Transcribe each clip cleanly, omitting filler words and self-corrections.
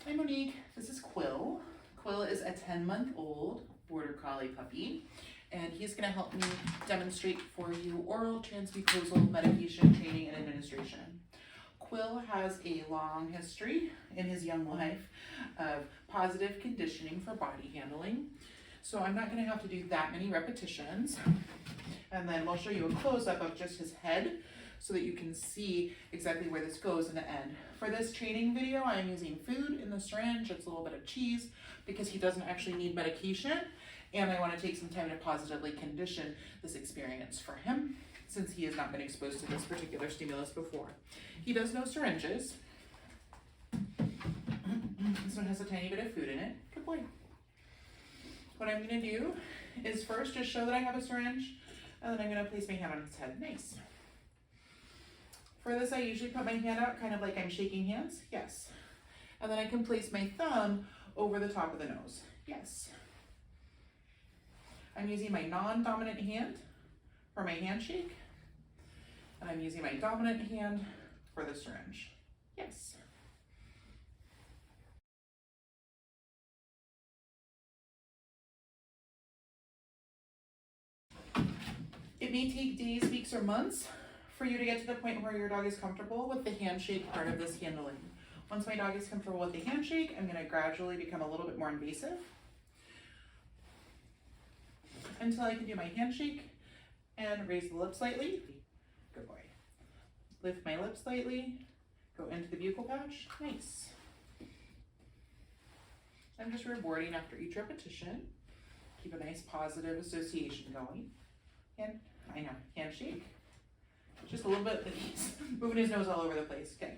Hi Monique, this is Quill. Quill is a 10-month-old border collie puppy, and he's going to help me demonstrate for you oral transmucosal medication training and administration. Quill has a long history in his young life of positive conditioning for body handling, so I'm not going to have to do that many repetitions. And then we'll show you a close-up of just his head so that you can see exactly where this goes in the end. For this training video, I'm using food in the syringe. It's a little bit of cheese because he doesn't actually need medication, and I want to take some time to positively condition this experience for him since he has not been exposed to this particular stimulus before. He does know syringes. This one has a tiny bit of food in it. Good boy. What I'm going to do is first just show that I have a syringe, and then I'm going to place my hand on his head. Nice. For this, I usually put my hand out kind of like I'm shaking hands. Yes. And then I can place my thumb over the top of the nose. Yes. I'm using my non-dominant hand for my handshake, and I'm using my dominant hand for the syringe. Yes. It may take days, weeks, or months for you to get to the point where your dog is comfortable with the handshake part of this handling. Once my dog is comfortable with the handshake, I'm going to gradually become a little bit more invasive until I can do my handshake and raise the lips slightly. Good boy. Lift my lips slightly, go into the buccal pouch. Nice. I'm just rewarding after each repetition. Keep a nice positive association going. Handshake. Just a little bit, but he's moving his nose all over the place. Okay.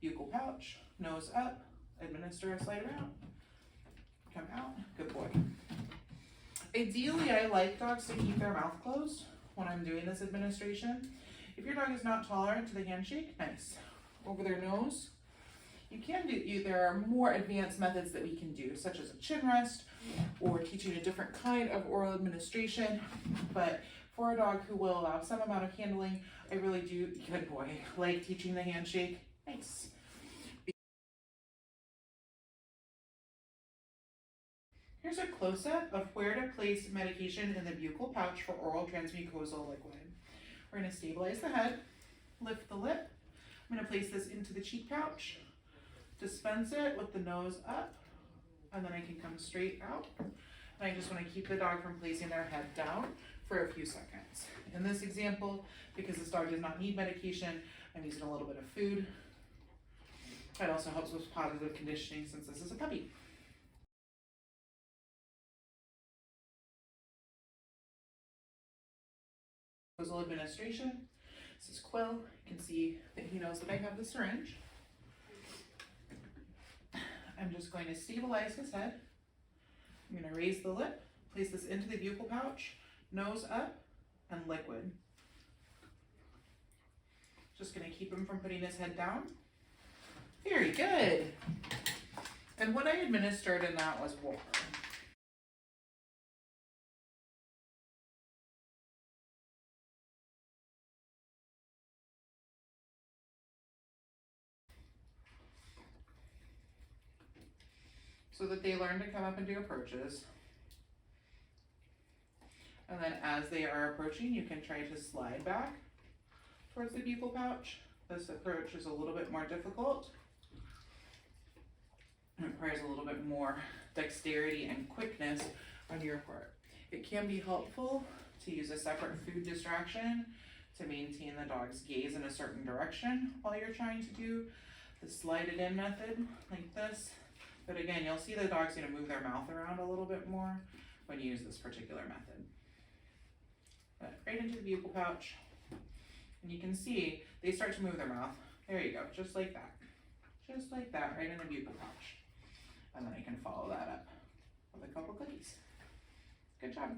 Buccal pouch, nose up, administer a slide around, come out. Good boy. Ideally, I like dogs to keep their mouth closed when I'm doing this administration. If your dog is not tolerant to the handshake, nice. Over their nose, you can do, there are more advanced methods that we can do, such as a chin rest or teaching a different kind of oral administration. But for a dog who will allow some amount of handling, I really do, good boy, like teaching the handshake. Nice. Here's a close-up of where to place medication in the buccal pouch for oral transmucosal liquid. We're going to stabilize the head, lift the lip. I'm going to place this into the cheek pouch, dispense it with the nose up, and then I can come straight out. And I just want to keep the dog from placing their head down for a few seconds. In this example, because this dog does not need medication, I'm using a little bit of food. It also helps with positive conditioning since this is a puppy. Administration. This is Quill. You can see that he knows that I have the syringe. I'm just going to stabilize his head. I'm going to raise the lip, place this into the buccal pouch, nose up, and liquid. Just going to keep him from putting his head down. Very good. And what I administered in that was water. So that they learn to come up and do approaches. And then as they are approaching, you can try to slide back towards the buccal pouch. This approach is a little bit more difficult. It requires a little bit more dexterity and quickness on your part. It can be helpful to use a separate food distraction to maintain the dog's gaze in a certain direction while you're trying to do the slide it in method like this. But again, you'll see the dog's going to move their mouth around a little bit more when you use this particular method. But right into the buccal pouch. And you can see they start to move their mouth. There you go, just like that. Just like that, right in the buccal pouch. And then I can follow that up with a couple cookies. Good job.